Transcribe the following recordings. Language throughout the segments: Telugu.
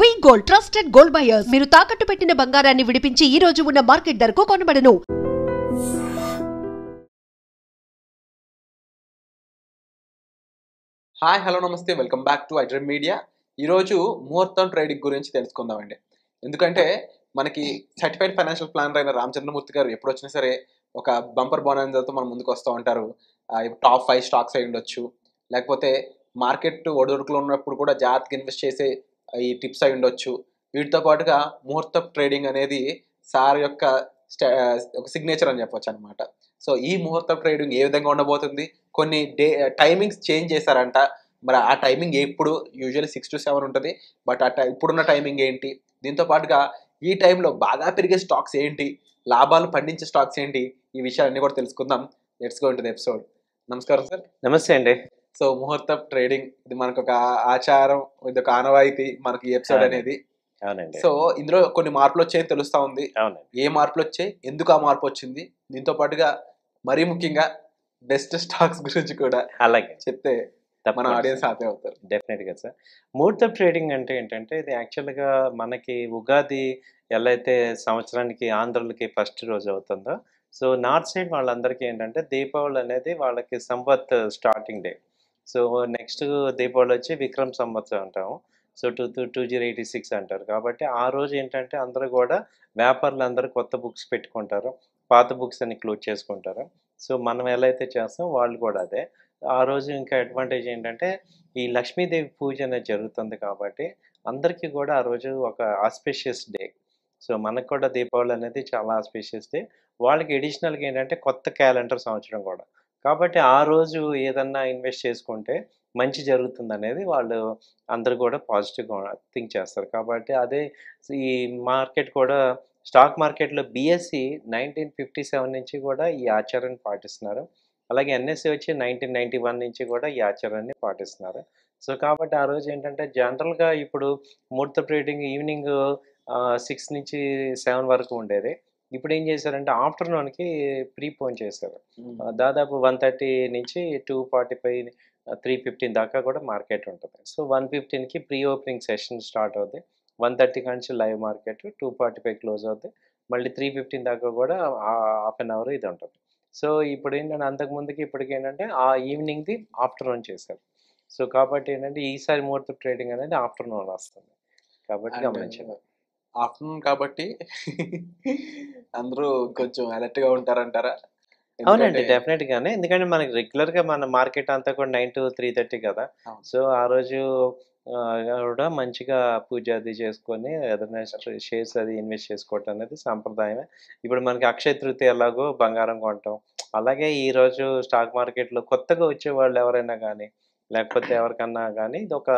వి గోల్డ్ ట్రస్టెడ్ గోల్డ్ బయర్స్ మీరు తాకట్టు పెట్టిన బంగారాన్ని విడిపించి ఈ రోజు ఉన్న మార్కెట్ ధరకు కొనబడను. హాయ్ హలో నమస్తే, welcome back to iDream media. ఈరోజు ముహూర్తం ట్రేడింగ్ గురించి తెలుసుకుందామండి. ఎందుకంటే మనకి సర్టిఫైడ్ ఫైనాన్షియల్ ప్లానర్ అయిన రామచంద్రమూర్తి గారు ఎప్పుడు వచ్చినా సరే ఒక బంపర్ బోనస్తో మన ముందుకు వస్తూ ఉంటారు. టాప్ 5 స్టాక్స్ అయి ఉండొచ్చు, లేకపోతే మార్కెట్ ఒడిదుడుకులు ఉన్నప్పుడు కూడా జాగ్రత్తగా ఇన్వెస్ట్ చేసే ఈ టిప్స్ అయి ఉండొచ్చు. వీటితో పాటుగా ముహూర్తం ట్రేడింగ్ అనేది సార్ యొక్క ఒక సిగ్నేచర్ అని చెప్పొచ్చు అనమాట. సో ఈ ముహూర్తం ట్రేడింగ్ ఏ విధంగా ఉండబోతుంది, కొన్ని టైమింగ్స్ చేంజ్ చేశారంట. మరి ఆ టైమింగ్ ఎప్పుడు యూజువల్లీ 6 to 7 ఉంటుంది, బట్ ఇప్పుడున్న టైమింగ్ ఏంటి, దీంతో పాటుగా ఈ టైంలో బాగా పెరిగే స్టాక్స్ ఏంటి, లాభాలు పండించే స్టాక్స్ ఏంటి, ఈ విషయాలన్నీ కూడా తెలుసుకుందాం. Let's go into the episode. నమస్కారం సార్. నమస్తే అండి. సో ముహూర్తం ట్రేడింగ్ ఇది మనకు ఒక ఆచారం, ఇది ఒక ఆనవాయితీ మనకి ఈ ఎపిసోడ్ అనేది. అవునండి. సో ఇందులో కొన్ని మార్పులు వచ్చాయని తెలుస్తా ఉంది. అవునండి. ఏ మార్పులు వచ్చాయి, ఎందుకు ఆ మార్పు వచ్చింది, దీంతో పాటుగా మరీ ముఖ్యంగా బెస్ట్ స్టాక్స్ గురించి కూడా అలాగే చెప్తే మన ఆడియన్స్ హ్యాపీ అవుతారు. డెఫినెట్గా సార్. ముహూర్తం ట్రేడింగ్ అంటే ఏంటంటే ఇది యాక్చువల్గా మనకి ఉగాది ఎలా అయితే సంవత్సరానికి ఆంధ్రులకి ఫస్ట్ రోజు అవుతుందో, సో నార్త్ సైడ్ వాళ్ళందరికీ ఏంటంటే దీపావళి అనేది వాళ్ళకి Samvat starting day. So next Diwali వచ్చి విక్రమ్ సంవత్సరం అంటాము. సో 2086 అంటారు. కాబట్టి ఆ రోజు ఏంటంటే అందరూ కూడా వ్యాపారులు అందరూ కొత్త బుక్స్ పెట్టుకుంటారు, పాత బుక్స్ అన్ని క్లోజ్ చేసుకుంటారు. సో మనం ఎలా అయితే చేస్తాం వాళ్ళు కూడా అదే. ఆ రోజు ఇంకా అడ్వాంటేజ్ ఏంటంటే ఈ లక్ష్మీదేవి పూజ అనేది జరుగుతుంది కాబట్టి అందరికీ కూడా ఆ రోజు ఒక ఆస్పిషియస్ డే. సో మనకు కూడా దీపావళి అనేది చాలా ఆస్పిషియస్ డే. వాళ్ళకి ఎడిషనల్గా ఏంటంటే కొత్త క్యాలెండర్ సంవత్సరం కూడా. కాబట్టి ఆ రోజు ఏదన్నా ఇన్వెస్ట్ చేసుకుంటే మంచి జరుగుతుంది అనేది వాళ్ళు అందరూ కూడా పాజిటివ్గా థింక్ చేస్తారు. కాబట్టి అదే ఈ మార్కెట్ కూడా స్టాక్ మార్కెట్లో బీఎస్సీ 1957 నుంచి కూడా ఈ ఆచారాన్ని పాటిస్తున్నారు. అలాగే ఎన్ఎస్సి వచ్చి 1991 నుంచి కూడా ఈ ఆచారాన్ని పాటిస్తున్నారు. సో కాబట్టి ఆ రోజు ఏంటంటే జనరల్గా ఇప్పుడు ముహూర్త ట్రేడింగ్ ఈవినింగ్ 6 నుంచి 7 వరకు ఉండేది. ఇప్పుడు ఏం చేశారంటే ఆఫ్టర్నూన్కి ప్రీపోన్ చేశారు. దాదాపు 1:30 నుంచి 2:45 3:15 దాకా కూడా మార్కెట్ ఉంటుంది. సో 1:15కి ప్రీ ఓపెనింగ్ సెషన్ స్టార్ట్ అవుద్ది. 1:30 నుంచి లైవ్ మార్కెట్, 2:45 క్లోజ్ అవుద్ది. మళ్ళీ 3:15 దాకా కూడా హాఫ్ అన్ అవర్ ఇది ఉంటుంది. సో ఇప్పుడు ఏంటంటే అంతకుముందుకి ఇప్పటికి ఏంటంటే ఆ ఈవినింగ్ది ఆఫ్టర్నూన్ చేశారు. సో కాబట్టి ఏంటంటే ఈసారి ముహూర్తం ట్రేడింగ్ అనేది ఆఫ్టర్నూన్ వస్తుంది కాబట్టి గమనించారు. ఆఫ్టర్నూన్ కాబట్టి అందరూ కొంచెం అలర్ట్గా ఉంటారంటారా? అవునండి, డెఫినెట్గానే. ఎందుకంటే మనకి రెగ్యులర్గా మన మార్కెట్ అంతా కూడా 9 to 3:30 కదా. సో ఆ రోజు కూడా మంచిగా పూజ అది చేసుకొని ఏదైనా షేర్స్ అది ఇన్వెస్ట్ చేసుకోవటం అనేది సాంప్రదాయమే. ఇప్పుడు మనకి అక్షయ తృతీయ ఎలాగో బంగారం కొంటాం, అలాగే ఈరోజు స్టాక్ మార్కెట్లో కొత్తగా వచ్చే వాళ్ళు ఎవరైనా కానీ లేకపోతే ఎవరికన్నా కానీ ఇది ఒక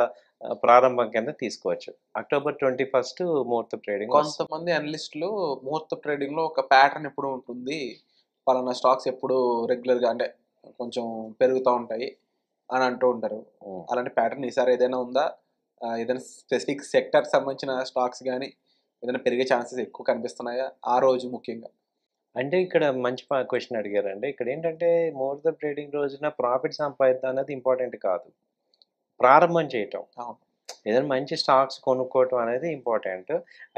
ప్రారంభం కింద తీసుకోవచ్చు. October 21 ముహూర్త ట్రేడింగ్. కొంతమంది అనలిస్టులు ముహూర్త ట్రేడింగ్ లో ఒక ప్యాటర్న్ ఎప్పుడు ఉంటుంది, పలానా స్టాక్స్ ఎప్పుడు రెగ్యులర్గా అంటే కొంచెం పెరుగుతూ ఉంటాయి అని అంటూ ఉంటారు. అలాంటి ప్యాటర్న్ ఈసారి ఏదైనా ఉందా? ఏదైనా స్పెసిఫిక్ సెక్టర్ సంబంధించిన స్టాక్స్ కానీ ఏదైనా పెరిగే ఛాన్సెస్ ఎక్కువ కనిపిస్తున్నాయా ఆ రోజు ముఖ్యంగా? అంటే ఇక్కడ మంచి క్వశ్చన్ అడిగారండి. ఇక్కడ ఏంటంటే ముహూర్త ట్రేడింగ్ రోజున ప్రాఫిట్ సంపాదిద్దాం అనేది ఇంపార్టెంట్ కాదు, ప్రారంభం చేయటం. ఏదైనా మంచి స్టాక్స్ కొనుక్కోవటం అనేది ఇంపార్టెంట్.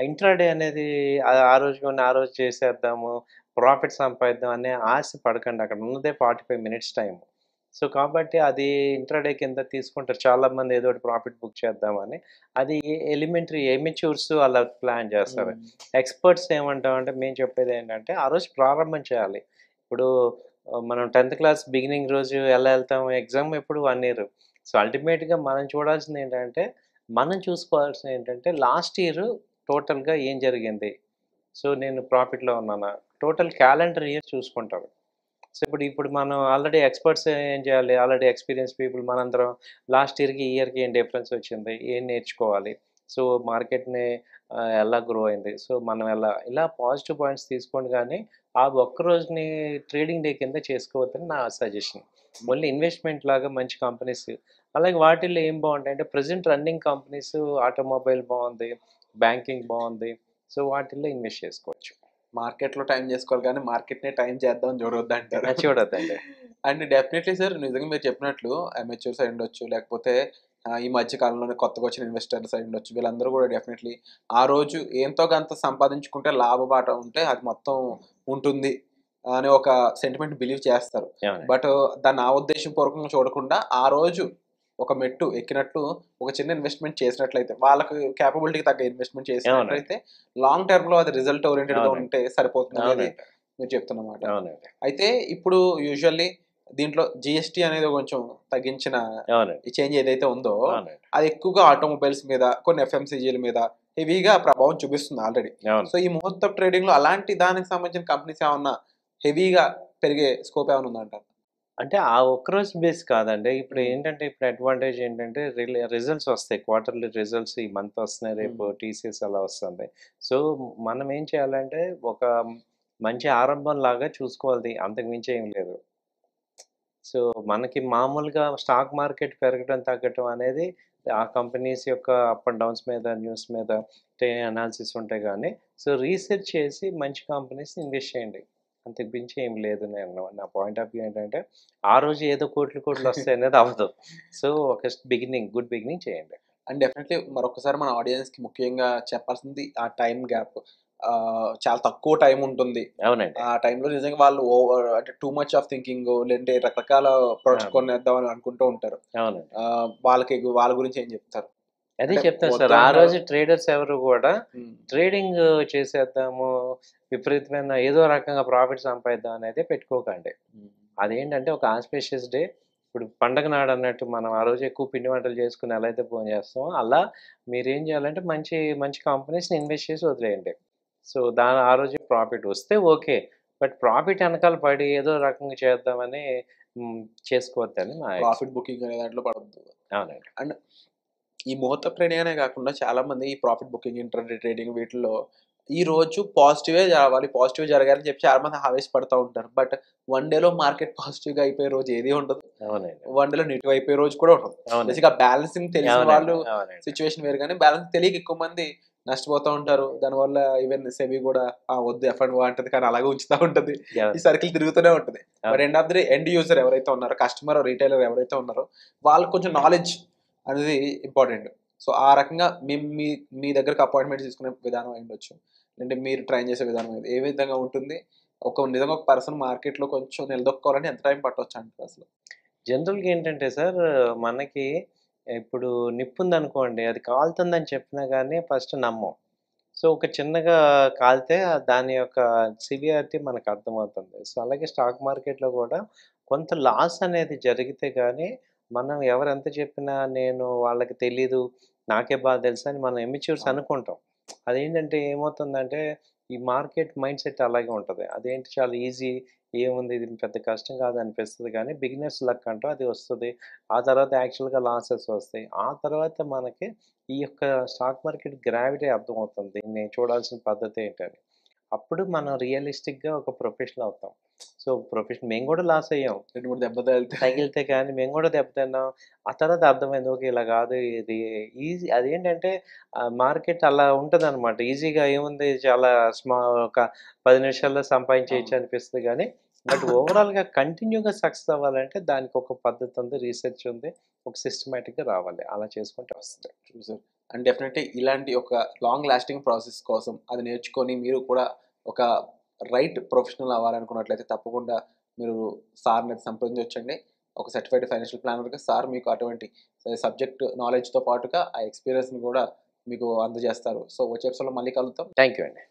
ఇంట్రాడే అనేది ఆ రోజు కొని ఆ రోజు చేసేద్దాము, ప్రాఫిట్ సంపాదిద్దాం అనే ఆశ పడకండి. అక్కడ ఉన్నదే 45 మినిట్స్ టైం. సో కాబట్టి అది ఇంట్రాడే కింద తీసుకుంటారు చాలామంది, ఏదో ఒకటి ప్రాఫిట్ బుక్ చేద్దామని. అది ఎలిమెంటరీ ఎమిచ్యూర్స్ అలా ప్లాన్ చేస్తారు. ఎక్స్పర్ట్స్ ఏమంటామంటే మేము చెప్పేది ఏంటంటే ఆ రోజు ప్రారంభం చేయాలి. ఇప్పుడు మనం 10th క్లాస్ బిగినింగ్ రోజు ఎలా వెళ్తాము, ఎగ్జామ్ ఎప్పుడు 1 year. సో అల్టిమేట్గా మనం చూడాల్సింది ఏంటంటే మనం చూసుకోవాల్సింది ఏంటంటే లాస్ట్ ఇయర్ టోటల్గా ఏం జరిగింది, సో నేను ప్రాఫిట్లో ఉన్నానా, టోటల్ క్యాలెండర్ ఇయర్ చూసుకుంటారు. సో ఇప్పుడు మనం ఆల్రెడీ ఎక్స్పర్ట్స్ ఏం చేయాలి, ఆల్రెడీ ఎక్స్పీరియన్స్ పీపుల్ మనందరం లాస్ట్ ఇయర్కి ఈ ఇయర్కి ఏం డిఫరెన్స్ వచ్చింది, ఏం నేర్చుకోవాలి, సో మార్కెట్ని ఎలా గ్రో అయింది, సో మనం ఇలా పాజిటివ్ పాయింట్స్ తీసుకోండి. కానీ ఆ ఒక్క రోజుని ట్రేడింగ్ డే కింద చేసుకోవద్దని నా సజెషన్. ఓన్లీ ఇన్వెస్ట్మెంట్ లాగా మంచి కంపెనీస్, అలాగే వాటిల్లో ఏం బాగుంటాయి అంటే ప్రజెంట్ రన్నింగ్ కంపెనీస్, ఆటోమొబైల్ బాగుంది, బ్యాంకింగ్ బాగుంది, సో వాటిల్లో ఇన్వెస్ట్ చేసుకోవచ్చు. మార్కెట్లో టైం చేసుకోవాలి కానీ మార్కెట్నే టైం చేద్దాం చూడొద్దు అంటారు. చూడొద్దండి. అండ్ డెఫినెట్లీ సార్, నిజంగా మీరు చెప్పినట్లు అమెచ్యూర్స్ అయి ఉండొచ్చు, లేకపోతే ఈ మధ్య కాలంలోనే కొత్తగా వచ్చిన ఇన్వెస్టర్స్ అయి ఉండొచ్చు, వీళ్ళందరూ కూడా డెఫినెట్లీ ఆ రోజు ఎంతో కొంత సంపాదించుకుంటే లాభబాట ఉంటే అది మొత్తం ఉంటుంది అనే ఒక సెంటిమెంట్ బిలీవ్ చేస్తారు. అవునండి. బట్ దాన్ని ఆ ఉద్దేశపూర్వకంగా చూడకుండా ఆ రోజు ఒక మెట్టు ఎక్కినట్టు ఒక చిన్న ఇన్వెస్ట్మెంట్ చేసినట్లయితే, వాళ్ళకి క్యాపబిలిటీకి తగ్గ ఇన్వెస్ట్మెంట్ చేసినట్లయితే లాంగ్ టర్మ్‌లో అది రిజల్ట్ ఓరియెంటెడ్‌గా అవునండి. ఉంటే సరిపోతుంది అనేది అవునండి. మీరు చెప్తున్నమాట. అవునండి. అయితే ఇప్పుడు యూజువల్లీ దీంట్లో జీఎస్టీ అనేది కొంచెం తగ్గించిన అవునండి. ఈ చేంజ్ ఏదైతే ఉందో అవునండి. అది ఎక్కువగా ఆటోమొబైల్స్ మీద, కొన్ని ఎఫ్ఎంసీజీల మీద హెవీగా ప్రభావం చూపిస్తుంది ఆల్రెడీ. అవును. సో ఈ ముహూర్తపు ట్రేడింగ్‌లో అలాంటి దానికి సంబంధించిన కంపెనీస్ ఏమన్నా హెవీగా పెరిగే స్కోప్ ఏమైనా ఉందంటారా? అంటే ఆ ఒక్కరోజు బేస్ కాదండి. ఇప్పుడు హ్మ్. ఏంటంటే ఇప్పుడు అడ్వాంటేజ్ ఏంటంటే రిజల్ట్స్ వస్తాయి. క్వార్టర్లీ రిజల్ట్స్ ఈ మంత్ వస్తున్నాయి. రేపు హ్మ్. టీసీఎస్ అలా వస్తుంది. సో, మనం ఏం చేయాలంటే ఒక మంచి ఆరంభంలాగా చూసుకోవాలి. అంతకు మించి ఏం లేదు. సో, మనకి మామూలుగా స్టాక్ మార్కెట్ పెరగడం, తగ్గటం అనేది ఆ కంపెనీస్ యొక్క అప్ అండ్ డౌన్స్ మీద, న్యూస్ మీద అనాలిసిస్ ఉంటాయి గానీ, సో, రీసెర్చ్ చేసి మంచి కంపెనీస్‌ని ఇన్వెస్ట్ చేయండి. అంతకు మించి ఏం లేదు. నా పాయింట్ ఆఫ్ వ్యూ ఏంటంటే, ఆ రోజు ఏదో కోట్లు, కోట్లు వస్తాయి అనేది అవ్వదు. సో, ఒక గుడ్ బిగినింగ్ చేయండి. అండ్ డెఫినెట్లీ మరొకసారి మన ఆడియన్స్‌కి ముఖ్యంగా చెప్పాల్సింది ఆ టైమ్ గ్యాప్. చాలా తక్కువ టైం ఉంటుంది. అవునండి. ఆ టైంలో నిజంగా వాళ్ళు ఓవర్ అంటే టూ మచ్ ఆఫ్ థింకింగో లేదంటే రకరకాల ప్రొడక్ట్స్ అవును. కొనేద్దాం అని అనుకుంటూ ఉంటారు. అవునండి. వాళ్ళ గురించి ఏం చెప్తారు? అదే అంటే చెప్తాను సార్. ఆ వద్దంటున్నారు. రోజు ట్రేడర్స్ ఎవరు గూడా హ్మ్. ట్రేడింగ్ చేసేద్దాము, విపరీతమైన ఏదో రకంగా ప్రాఫిట్ సంపాదిద్దాం అనేది పెట్టుకోకండి. హ్మ్. అదేంటంటే ఒక ఆస్పిషియస్ డే. ఇప్పుడు పండగ నాడన్నట్టు మనం ఆ రోజు ఎక్కువ పిండి వంటలు చేసుకొని ఎలా అయితే భోంచేస్తామో, అలా మీరేం చేయాలంటే మంచి, మంచి కంపెనీస్‌ని ఇన్వెస్ట్ చేసి వదిలేయండి. సో, ఆ రోజే ప్రాఫిట్ వస్తే ఓకే. బట్ ప్రాఫిట్ ఎనకాల పడి ఏదో రకంగా చేద్దామని హ్మ్. చేసుకోవద్దని నా ప్రాఫిట్ బుకింగ్ అనే దాంట్లో పడొద్దు. అవునండి. అండ్ ఈ ముహూర్తపు ట్రేడింగ్ అనే కాకుండా చాలామంది ఈ ప్రాఫిట్ బుకింగ్, ఇంట్రాడే ట్రేడింగ్ వీటిల్లో ఈ రోజు పాజిటివే రావాలి, పాజిటివ్ జరగాలని చెప్పి చాలామంది ఆవేశపడతా ఉంటారు. బట్ వన్ డేలో మార్కెట్ పాజిటివ్‌గా అయిపోయే రోజు ఏది ఉండదు. అవునండి. వన్ డేలో నెగెటివ్ అయిపోయే రోజు కూడా ఉండదు. అవునండి. బేసిక్‌గా బ్యాలెన్సింగ్ తెలిసిన అవునండి. వాళ్ళు అవునండి. సిట్యుయేషన్ వేరు గానీ, బ్యాలెన్స్ తెలియక ఎక్కువ మంది నష్టపోతా ఉంటారు. దానివల్ల ఈవెన్ సెబీ గూడా వద్దు ఎఫ్&ఓ అంటది కానీ అలాగే ఉంచుతా ఉంటది. ఈ అవును. సర్కిల్ తిరుగుతూనే ఉంటది. బట్ అవును. End of the day end user ఎవరైతే ఉన్నారో, కస్టమర్, రిటైలర్ ఎవరైతే ఉన్నారో వాళ్ళకి కొంచెం నాలెడ్జ్ అనేది ఇంపార్టెంట్. సో, ఆ రకంగా మీ మీ దగ్గరకి అపాయింట్‌మెంట్ తీసుకునే విధానం అయ్యుండొచ్చు. అంటే మీరు ట్రైన్ చేసే విధానం ఇది ఏ విధంగా ఉంటుంది? నిజంగా ఒక పర్సన్ మార్కెట్‌లో కొంచెం నిలదొక్కుకోవాలంటే ఎంత టైం పట్టొచ్చంటారు అసలు? జనరల్‌గా ఏంటంటే సార్, మనకి ఇప్పుడు నిప్పుందనుకోండి, అది కాలుతుందని చెప్పినా గానీ ఫస్ట్ నమ్మం. సో, ఒక చిన్నగా కాలితే దాని యొక్క సివియారిటీ మనకర్థమవుతుంది. సో, అలాగే స్టాక్ మార్కెట్‌లో గూడా కొంత లాస్ అనేది జరిగితే గానీ, మనం ఎవరెంత చెప్పినా నేను వాళ్ళకి తెలీదు, నాకే బాగా తెలుసని మనం ఇమ్మెచ్యూర్స్ అవును. అనుకుంటాం. అదేంటంటే ఏమవుతుందంటే, ఈ మార్కెట్ మైండ్‌సెట్ అలాగే ఉంటది. అదేంటి చాలా ఈజీ, ఏముంది ఇది పెద్ద కష్టం కాదనిపిస్తది గానీ, బిగినర్స్ లక్ అంటాం అది వస్తది. ఆ తర్వాత యాక్చువల్‌గా లాసెస్ వస్తాయి. ఆ తర్వాత మనకి ఈ యొక్క స్టాక్ మార్కెట్ గ్రావిటీ అర్థమవుతుంది. దీన్ని చూడాల్సిన పద్ధతి ఏంటని. అప్పుడు మనం రియలిస్టిక్‌గా ఒక ప్రొఫెషనల్ అవుతాం. సో, మేము గూడా లాస్ అయ్యాం. 2, 3 దెబ్బలు తగిలితే తగిలితే కానీ మేము గూడా దెబ్బతిన్నాం. ఆ తర్వాత అర్థమైంది. ఓకే. ఇలా గాదు ఇది ఈజీ అదేంటంటే మార్కెట్ అలా ఉంటదనమాట. ఈజీగా ఏముంది చాలా ఒక 10 నిమిషాల్లో సంపాదించేయొచ్చు అవును. అనిపిస్తది గానీ, బట్ ఓవరాల్‌గా కంటిన్యూ‌గా సక్సెస్ అవ్వాలంటే దానికొక పద్ధతి ఉంది, రీసెర్చ్ ఉంది. ఒక సిస్టమాటిక్‌గా రావాలి. అలా చేసుకుంటే వస్తది. చూసారు. అండ్ డెఫినెట్‌లీ ఇలాంటి ఒక లాంగ్ లాస్టింగ్ ప్రాసెస్ కోసం అది నేర్చుకొని మీరు కూడా ఒక రైట్ ప్రొఫెషనల్ అవ్వాలనుకున్నట్లయితే తప్పకుండా మీరు సార్‌ని సంప్రదించొచ్చండి. ఒక సర్టిఫైడ్ ఫైనాన్షియల్ ప్లానర్‌గా సార్ మీకు అటువంటి సబ్జెక్ట్ నాలెడ్జ్‌తో పాటుగా ఆ ఎక్స్‌పీరియన్స్‌ని గూడా మీకు అందజేస్తారు. సో, వచ్చే ఎపిసోడ్‌లో మళ్ళీ కలుద్దాం. థాంక్ యూ అండి.